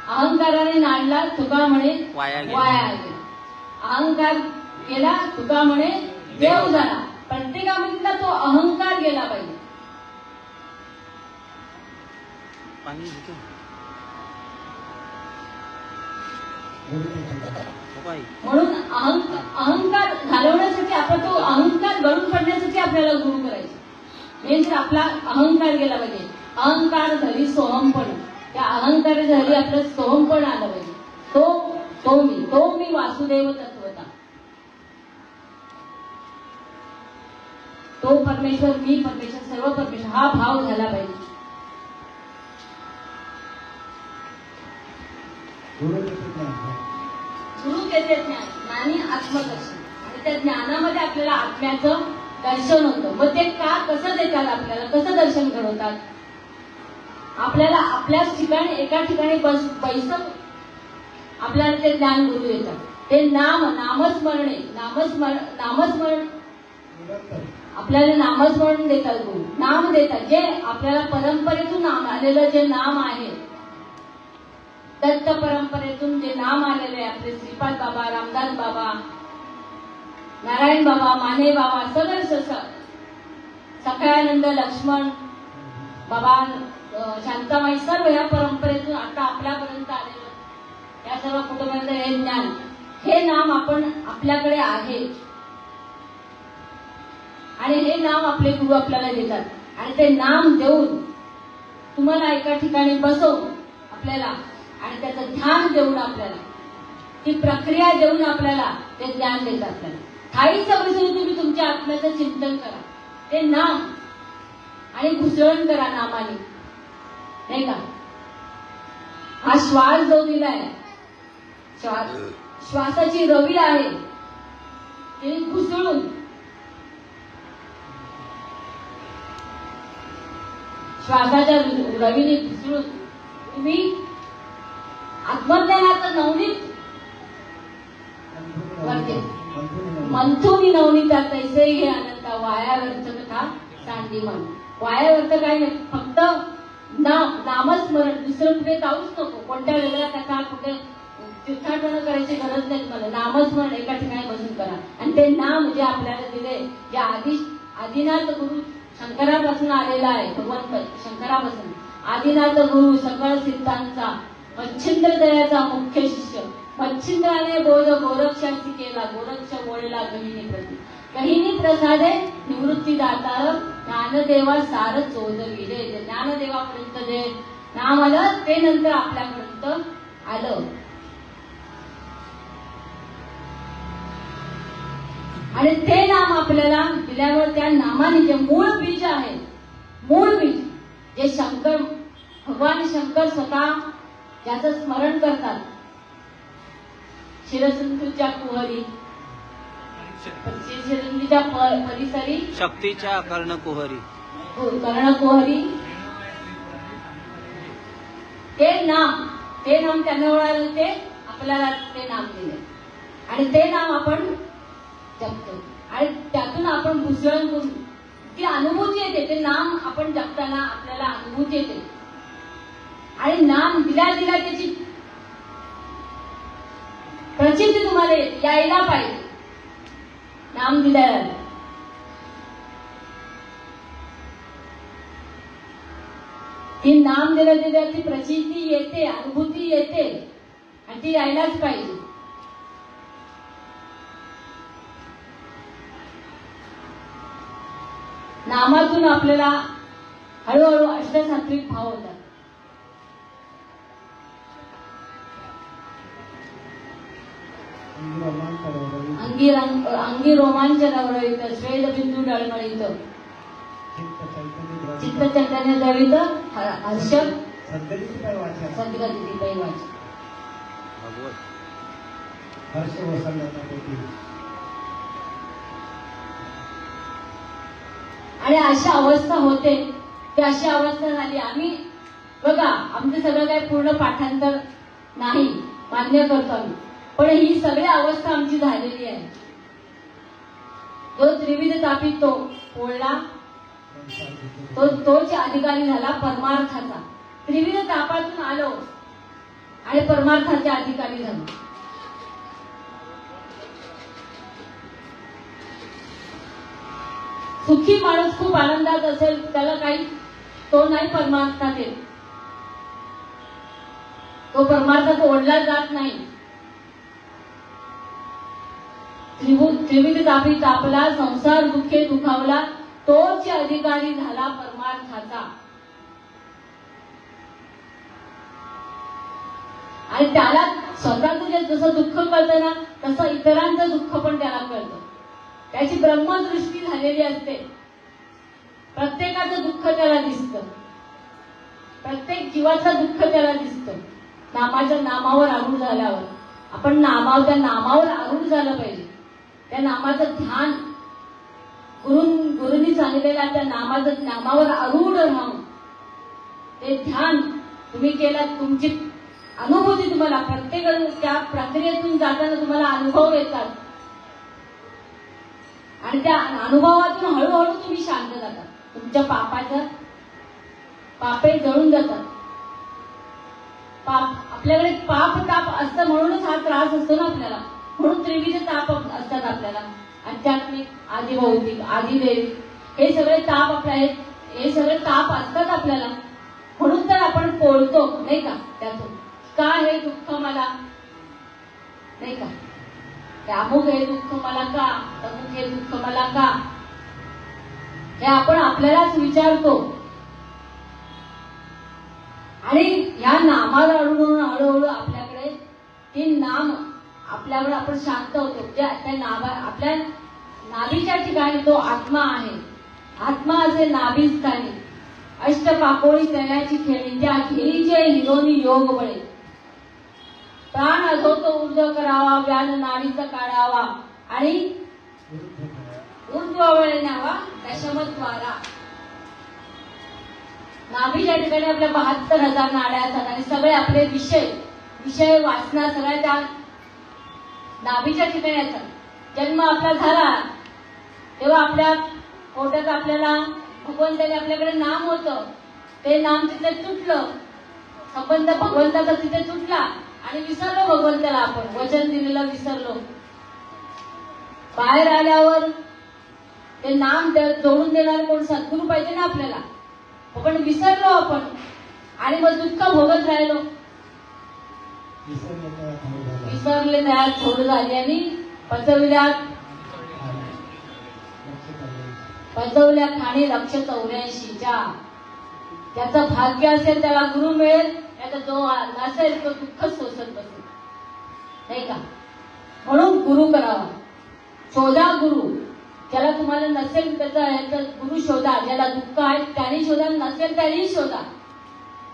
Speaker 1: अहंकाराने नाडला तुका म्हणे वाया गेला. अहंकार गेला तुका म्हणे देव झाला. प्रत्येकामधला तो अहंकार गेला पाहिजे. म्हणून अहंकार घालवण्यासाठी आपण तो अहंकार गळून पडण्यासाठी आपल्याला गुरु करायचे. म्हणजे आपला अहंकार गेला पाहिजे. अहंकार धरी सोहमपण, त्या अहंकार धरी आपलं सोहमपण आलं पाहिजे. तो मी वासुदेव तत्वता, तो परमेश्वर, मी परमेश्वर, सर्व परमेश्वर हा भाव झाला पाहिजे. गुरु देते ज्ञान, ज्ञानी आत्मदर्शन. आणि त्या ज्ञानामध्ये आपल्याला आत्म्याचं दर्शन होतं. मग ते का कसं देतात आपल्याला, कसं दर्शन घडवतात आपल्याला? आपल्याच ठिकाणी एका ठिकाणी बैसक आपल्याला ते ज्ञान गुरु देतात. ते नामस्मरण आपल्याला नामस्मरण देतात गुरु. नाम देतात जे आपल्याला परंपरेतून आलेलं जे नाम आहे, दत्त परंपरेतून जे नाम आलेले आहे आपले श्रीपाद बाबा, रामदास बाबा, नारायण बाबा, माने बाबा, सगळे सखायानंद, लक्ष्मण बाबा, शांताबाई, सर्व या परंपरेतून आता आपल्यापर्यंत आलेलं या सर्व कुटुंबांचं हे ज्ञान, हे नाम आपण आपल्याकडे आहे. आणि हे नाम आपले गुरु आपल्याला देतात. आणि ते नाम देऊन तुम्हाला एका ठिकाणी बसवून आपल्याला आणि त्याचं ध्यान देऊन आपल्याला ती प्रक्रिया देऊन आपल्याला ते ज्ञान देतात. आपल्याला ठाईचं बसून तुम्ही तुमच्या आत्म्याचं चिंतन करा, ते नाम आणि घुसळण करा नामाने, नाही का? हा श्वास जो दिलाय, श्वासाची रवी आहे ती घुसळून श्वासाच्या रवीने घुसळून तुम्ही आत्मज्ञानाचं नवनीत वरते. मंथुनी नवनीता तैसे हे अनंता वाया व्यर्थ कथा सांडी मन. वाया व्यर्थ काही नाही, फक्त नामस्मरण. दुसरं कुठे जाऊच नको, कोणत्या वेगळ्या कथा कुठे तीर्थाटन करायची गरज नाही तुम्हाला. नामस्मरण एका ठिकाणी बसून करा. आणि ते नाम जे आपल्याला दिले, जे आदिनाथ गुरु शंकरापासून आलेला आहे, भगवान शंकरापासून आदिनाथ गुरु सकळ सिद्धांचा मच्छिंद्र दयाचा मुख्य शिष्य. मच्छिंद्राने बोध गोरक्षांशी केला, गोरक्ष बोलला गहिनी प्रसादे निवृत्ती दाता ज्ञानदेवा सार चोदविले. ज्ञानदेवापर्यंत जे नाम आलं ते नंतर आपल्यापर्यंत आलं. आणि ते नाम आपल्याला दिल्यावर त्या नामाने जे मूळ बीज आहे, मूळ बीज जे शंकर, भगवान शंकर स्वतः ज्याचं स्मरण करतात, शिरसिंधूच्या कुहरी, शिरसिंधूच्या परिसरी
Speaker 2: शक्तीच्या कर्णकुहरी,
Speaker 1: कर्णकुहरी, ते नाम त्यांना ओळखलं, ते आपल्याला ते नाम दिले. आणि ते नाम आपण जपतो आणि त्यातून आपण घुसळण करून ती अनुभूती येते. ते नाम आपण जपताना आपल्याला अनुभूती येते. आणि नाम दिला त्याची प्रचिती तुम्हाला यायला पाहिजे. नाम दिल्याला ती नाम दिलं दिलं ती प्रचिती येते, अनुभूती येते आणि ती यायलाच पाहिजे. नामातून आपल्याला हळूहळू अष्टसात्विक भाव होतात. अंगी रोमांच नवरवित, श्वेद बिंदू डळमळीत, चित्त चैतन्य द्रवित, हर्ष सद्गती पैवाच. आणि अशा अवस्था होते, ती अशी अवस्था झाली. आम्ही बघा, आमचं सगळं काही पूर्ण पाठांतर नाही, मान्य करतो आम्ही, पण ही सगळी अवस्था आमची झालेली आहे. जो त्रिविध तापी तो पोळला, तोच अधिकारी झाला परमार्थाचा. त्रिविध तापातून आलो आणि परमार्थाचे अधिकारी झालो. सुखी माणूस खूप आनंदात असेल, त्याला काही तो नाही परमार्थात येत, तो परमार्थात ओढला जात नाही. त्रिविध तापी तापला, संसार दुःखे दुखावला, तोच अधिकारी झाला परमार्थाचा. आणि त्याला स्वतःचं जसं दुःख कळतं ना, तसं इतरांचं दुःख पण त्याला कळतं. त्याची ब्रह्मदृष्टी झालेली असते. प्रत्येकाचं दुःख त्याला दिसतं, प्रत्येक जीवाचं दुःख त्याला दिसतं. नामाच्या नामावर आरूढ झाल्यावर आपण त्या नामावर आरूढ झालं पाहिजे. त्या नामाचं ध्यान गुरुंनी सांगितलेल्या त्या नामावर आरूढ राहून ते ध्यान तुम्ही केलात, तुमची अनुभूती तुम्हाला प्रत्येक त्या प्रक्रियेतून जाताना तुम्हाला अनुभव येतात आणि त्या अनुभवातून हळूहळू तुम्ही शांत जातात. तुमच्या पापे जळून जातात. आपल्याकडे पाप ताप असतं म्हणूनच हा त्रास असतो ना आपल्याला. म्हणून त्रिविध ताप असतात आपल्याला, आध्यात्मिक, आदिभौतिक, आदिदैविक, हे सगळे ताप हे सगळे ताप असतात आपल्याला. म्हणून तर आपण पोळतो नाही का त्यातून. का हे दुःख मला नाही का, अमुक हे दुःख मला का, अमुक हे दुःख मला का, हे आपण आपल्यालाच विचारतो. आणि या नामाला हळूहळू आपल्याकडे ती नाम आपल्यावर आपण शांत होतो. आपल्या नाभीच्या ठिकाणी तो आत्मा आहे. आत्मा असे नाभीस्थानी अष्टपाकोळी तयाची खेळी, त्या खेळीचे हिरोनी योग बळे. प्राण अधो तो ऊर्ध्व करावा, व्यान नाडीचा काढावा आणि ऊर्ध्ववळे न्यावा दशमद्वारा. नाभीच्या ठिकाणी आपल्या 72,000 नाड्या असतात आणि सगळे आपले विषय वाचना सगळ्या त्या नाभीच्या ठिकाणी असतात. जन्म आपला झाला तेव्हा आपल्या पोटात आपल्याला भगवंताने आपल्याकडे नाम होतं, ते नाम तिथे तुटलं, संबंध भगवंताचा तिथे तुटला आणि विसरलो भगवंताला. आपण वचन दिलेलं विसरलो. बाहेर आल्यावर ते नाम जोडून देणार कोण, सद्गुरू पाहिजे ना आपल्याला. पण विसरलो आपण आणि मग दुःख भोगत राहिलो. विसरले नाही थोडं झाली आणि पचवल्या खाणी लक्ष 84च्या. त्याचं भाग्य असेल त्याला गुरु मिळेल, त्याचा जो नसेल तो दुःख सोसत बसेल नाही का. म्हणून गुरु करावा, शोधा गुरु. ज्याला तुम्हाला नसेल त्याचा गुरु शोधा. ज्याला दुःख आहे त्याने शोधा, नसेल त्यानेही शोधा.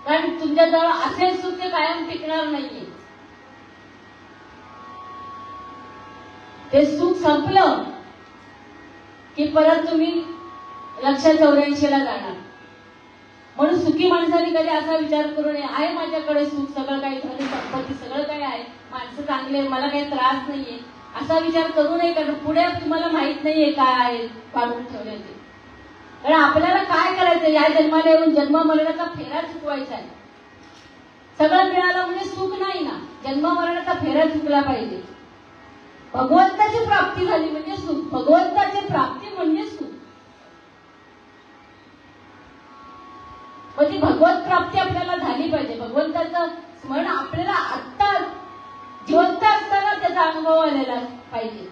Speaker 1: कारण तुमच्याजवळ असेल सुख ते कायम टिकणार नाहीये. ते सुख संपलं की परत तुम्ही लक्ष 84ला जाणार. म्हणून सुखी माणसाने कधी असा विचार करू नये, आहे माझ्याकडे सुख, सगळं काही धन संपत्ती सगळं काही आहे, माणसं चांगले, मला काही त्रास नाहीये, असा विचार करू नये. कारण पुढे तुम्हाला माहित नाहीये काय आहे वाढवून ठेवण्याचे. कारण आपल्याला काय करायचं, या जन्माला येऊन जन्म मरणाचा फेरा चुकवायचा आहे. सगळं मिळालं म्हणजे सुख नाही ना, जन्म मरणाचा फेरा चुकला पाहिजे. भगवंताची प्राप्ती झाली म्हणजे सुख, भगवंताची प्राप्ती म्हणजे सुख. मग ती भगवत प्राप्ती आपल्याला झाली पाहिजे. भगवंताचं स्मरण आपल्याला आत्ता जिवंत असताना त्याचा अनुभव आलेला पाहिजे.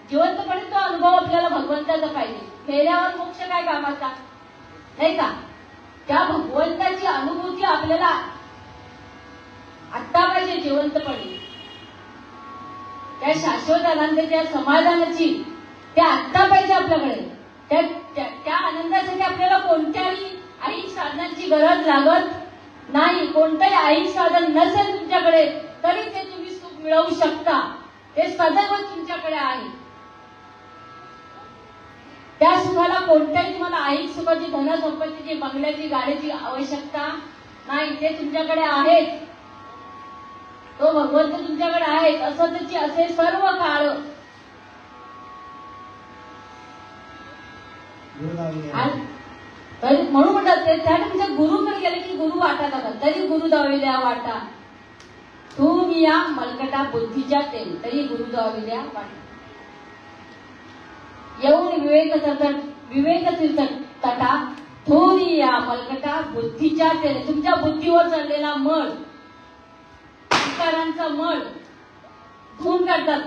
Speaker 1: जिवंतपणे तो अनुभव आपल्याला भगवंताचा पाहिजे. मेल्यावर मोक्ष काय कामाचा, नाही का? त्या भगवंताची अनुभूती आपल्याला आत्ता पाहिजे जिवंतपणे. त्या शाश्वत आनंदाच्या समाधानाची त्या आत्ता पाहिजे आपल्याकडे. त्या आनंदासाठी आपल्याला कोणत्याही ऐहिक साधनांची गरज लागत नाही. कोणतंही ऐहिक साधन नसेल तुमच्याकडे तरी ते तुम्ही सुख मिळवू शकता. ते सदैव तुमच्याकडे आहे. त्या सुखाला कोणत्याही तुम्हाला ऐहिक सुखाची, धनसंपत्तीची, बंगल्याची, गाडीची आवश्यकता नाही. ते तुमच्याकडे आहेच. तो भगवंत तुमच्याकडे आहे. असं त्याची असे सर्व काळ. तरी म्हणून म्हणतात त्या तुमच्या गुरुकडे गेले की गुरु वाटा दाखवतात. तरी गुरु दाविल्या वाटा तू या मलकटा बुद्धीच्या तेल. तरी गुरु दाविल्या वाटा. येऊन विवेक तटा थोरी या मलकटा बुद्धीच्या तेल. तुमच्या बुद्धीवर चाललेला मळ, विकारांचा मळ धुवून काढतात.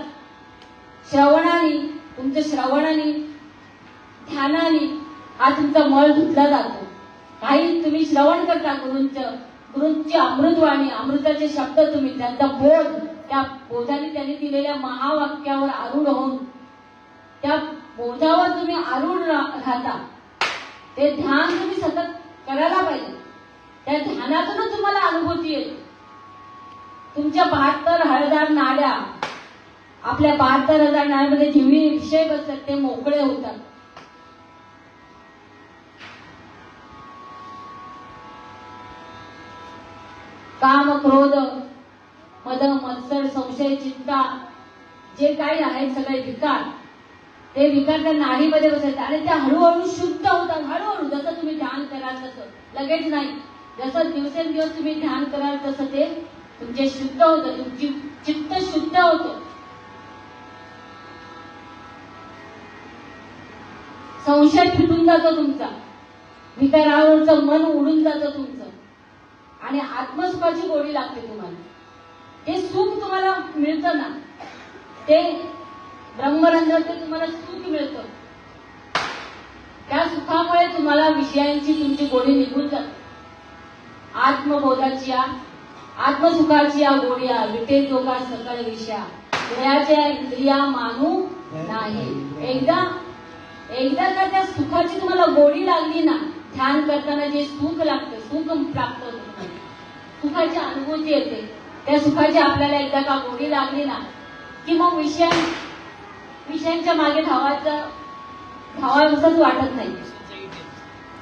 Speaker 1: श्रवणाने, तुमच्या श्रवणाने, ध्यानाने हा तुमचा मळ धुतला जातो. काही तुम्ही श्रवण करता गुरूंची अमृतवाणी, अमृताचे शब्द, तुम्ही त्यांचा बोध, त्या बोधाने त्यांनी दिलेल्या महावाक्यावर आरूढ होऊन त्या बोधावर तुम्ही आरूढ राहता. ते ध्यान तुम्ही सतत करायला पाहिजे. त्या ध्यानातूनच तुम्हाला अनुभूती येते. तुमच्या 72,000 नाड्या, आपल्या 72,000 नाड्यामध्ये जेवढे विषय बसतात ते मोकळे होतात. काम, क्रोध, मद, मत्सर, संशय, चिंता जे काही आहेत सगळे विकार, ते विकार त्या नाडीमध्ये बसायचे आणि त्या हळूहळू शुद्ध होतात. हळूहळू जसं तुम्ही ध्यान कराल तसं, लगेच नाही. जसं दिवसेंदिवस तुम्ही ध्यान कराल तसं ते तुमचे शुद्ध होतं. तुमची चित्त शुद्ध होतं. संशय फिटून जातो तुमचा. विकारावरचं मन उडून जातं तुमचं आणि आत्मसुखाची गोडी लागते तुम्हाला. ते सुख तुम्हाला मिळतं ना, ते ब्रह्मरंध्र, ते तुम्हाला सुख मिळतं. त्या सुखामुळे तुम्हाला विषयांची तुमची गोडी निघून जाते. आत्मबोधाची या, आत्मसुखाची या गोड्या विटे जोगा सकळ विषया, हृदयाच्या इंद्रिया मानू नाही. एकदा का त्या सुखाची तुम्हाला गोडी लागली ना, ध्यान करताना जे सुख लागतं, सुख प्राप्त होतं, सुखाची अनुभूती येते. त्या सुखाची आपल्याला एकदा का गोडी लागली ना की मग विषयांच्या मागे धावावंसच वाटत नाही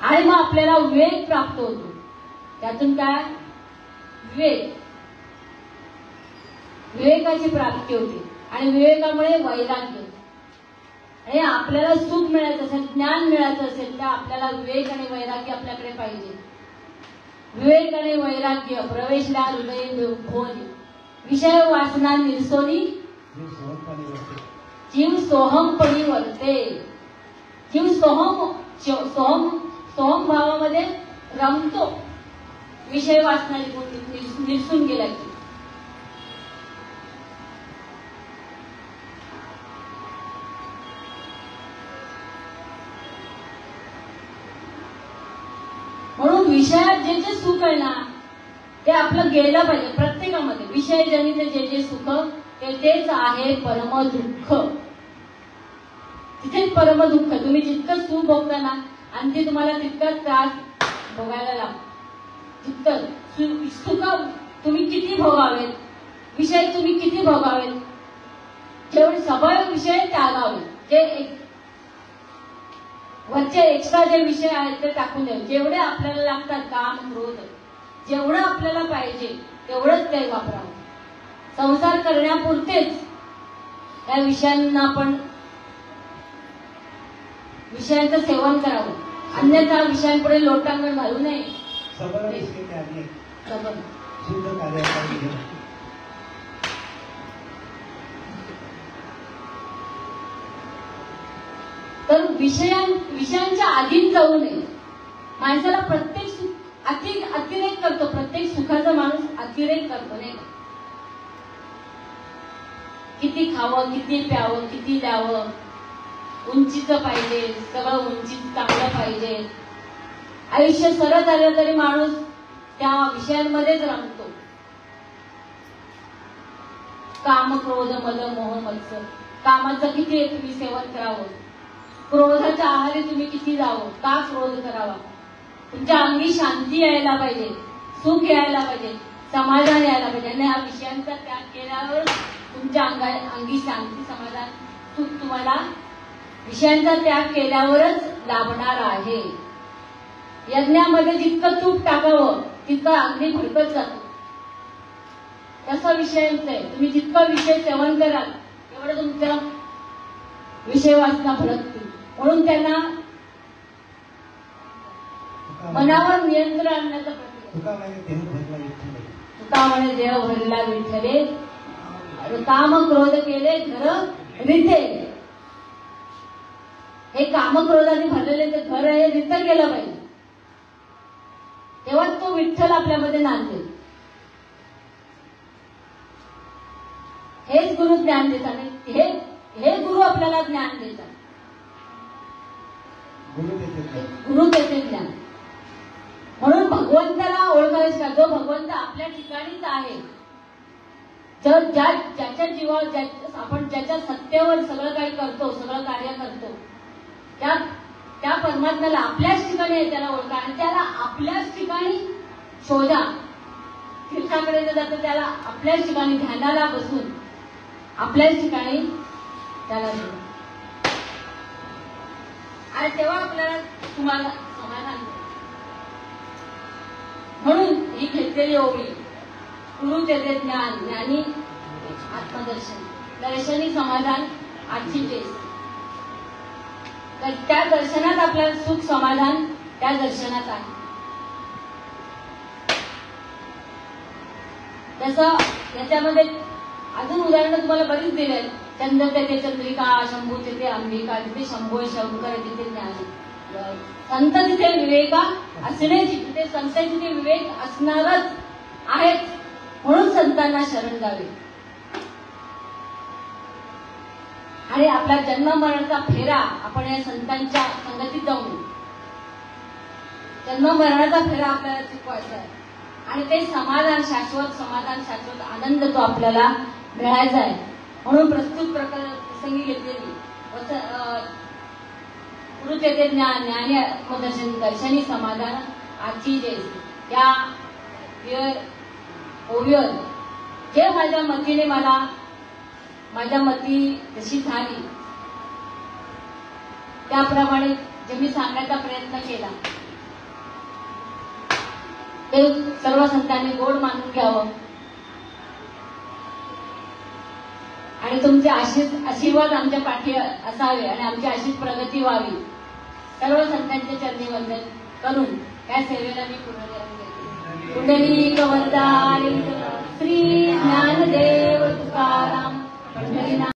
Speaker 1: आणि मग आपल्याला विवेक प्राप्त होतो. त्यातून काय विवेकाची प्राप्ती होते आणि विवेकामुळे वैराग्य. आणि आपल्याला सुख मिळायचं असेल, ज्ञान मिळायचं असेल तर आपल्याला विवेक आणि वैराग्य आपल्याकडे पाहिजे. विवेक आणि वैराग्य प्रवेशला हृदय भोनी, विषय वासना निर्सोनी जीव सोहमपणी वर्ते. जीव सोहम भावामध्ये रमतो विषय वासना निरसून गेला की. म्हणून विषयात जे जे सुख आहे ना ते आपलं गेलं पाहिजे. प्रत्येकामध्ये विषयजनित जे सुख तेच आहे परम दुःख. तिथेच परम दुःख. तुम्ही जितकं सुख भोगता ना आणि ते तुम्हाला तितकाच त्रास भोगायला लागतो. जितकं सुख तुम्ही किती भोगावेत, विषय तुम्ही किती भोगावेत, जेवढे सगळे विषय त्यागावे. जे वरचे एक्स्ट्रा जे विषय आहेत ते टाकून द्यावे. जेवढे आपल्याला लागतात काम, क्रोध, जेवढं आपल्याला पाहिजे तेवढंच ते वापरावं. संसार करण्यापुरतेच त्या विषयांना आपण विषयांचं सेवन करावं. अन्यथा विषयांपुढे लोटांगण घालू नये. तर विषयांच्या आधीन जाऊ नये. माणसाला अतिरेक करतो. प्रत्येक सुखाचा माणूस अतिरेक करतो नाही का? किती खावं, किती प्यावं, किती द्यावं, उंचीचं पाहिजे, सगळं उंचीचं चांगलं पाहिजे. आयुष्य सरळ झालं तरी माणूस त्या विषयांमध्येच रमतो. काम, क्रोध, मद, मोह, मत्सर. कामाचं किती तुम्ही सेवन करावं, क्रोधाच्या आहारी तुम्ही किती जावं, का क्रोध करावा. तुमच्या अंगी शांती यायला पाहिजे, सुख यायला पाहिजे, समाधान यायला पाहिजे. आणि ह्या विषयांचा त्याग केल्यावर तुमच्या अंगी शांती, समाधान, सुख तुम्हाला विषयांचा त्याग केल्यावरच लाभणार आहे. यज्ञामध्ये जितकं तूप टाकावं तितकं अग्नी भडकत जातो. तसं विषयांचं आहे. तुम्ही जितकं विषय सेवन कराल तेवढं तुमचं विषय वासना भडकतील. म्हणून त्यांना मनावर नियंत्रण आणण्याचा प्रयत्न. तुका म्हणे देह भरला विठ्ठले, काम क्रोध केले घर रिते. हे कामक्रोधाने भरलेले ते घर आहे, रित केलं पाहिजे. तेव्हा तो विठ्ठल आपल्यामध्ये नांदेल. हेच गुरु ज्ञान देतात. हे गुरु आपल्याला ज्ञान देतात. गुरु देते ज्ञान. म्हणून भगवंताला ओळखायचं का? जो भगवंत आपल्या ठिकाणीच आहे. ज्याच्या जीवावर आपण ज्याच्या सत्तेवर सगळं काही करतो, सगळं कार्य करतो, त्या परमात्म्याला आपल्याच ठिकाणी आहे, त्याला ओळखा आणि त्याला आपल्याच ठिकाणी शोधा. तीर्थाकडे जातं त्याला आपल्याच ठिकाणी ध्यानाला बसून आपल्याच ठिकाणी त्याला शोधा. आणि तेव्हा आपल्याला तुम्हाला समाधान मिळेल. म्हणून ही घेतलेली ओळी गुरु देते ज्ञान, ज्ञानी आत्मदर्शन, दर्शनी समाधान, आजची टेस्ट. तर त्या दर्शनात आपल्याला सुख समाधान त्या दर्शनात आहे. जसं याच्यामध्ये अजून उदाहरणं तुम्हाला बरीच दिली आहेत. चंद्र तेथे चंद्रिका, शंभू तिथे अंबिका, तिथे शंभू शंकर, तिथे ज्ञान, संत तिथे विवेका असण्याची, तिथे संत तिथे विवेक असणारच आहेत. म्हणून संतांना शरण जावे. आणि आपला जन्म मरणाचा फेरा आपण या संतांच्या संगतीत जाऊन जन्म मरणाचा फेरा आपल्याला चुकवायचा आहे. आणि ते समाधान, शाश्वत समाधान, शाश्वत आनंद तो आपल्याला मिळायचा आहे. म्हणून प्रस्तुत प्रसंगी घेतलेली गुरु तेथे ज्ञान, ज्ञानी आत्मदर्शन, दर्शनी समाधान, आजची जय या ओव्यर जे माझ्या मतीने माझ्या मती जशी झाली त्याप्रमाणे जे मी सांगण्याचा प्रयत्न केला ते सर्व संतांनी गोड मानून घ्यावं. आणि तुमचे आशीर्वाद आमच्या पाठी असावे आणि आमची अशीच प्रगती व्हावी. सर्व संतांचे चरणी वंदन करून या सेवेला मी पूर्णविराम देते. पुंडलिक वरदाय श्री ज्ञानदेव तुकाराम पंढरीनाथ.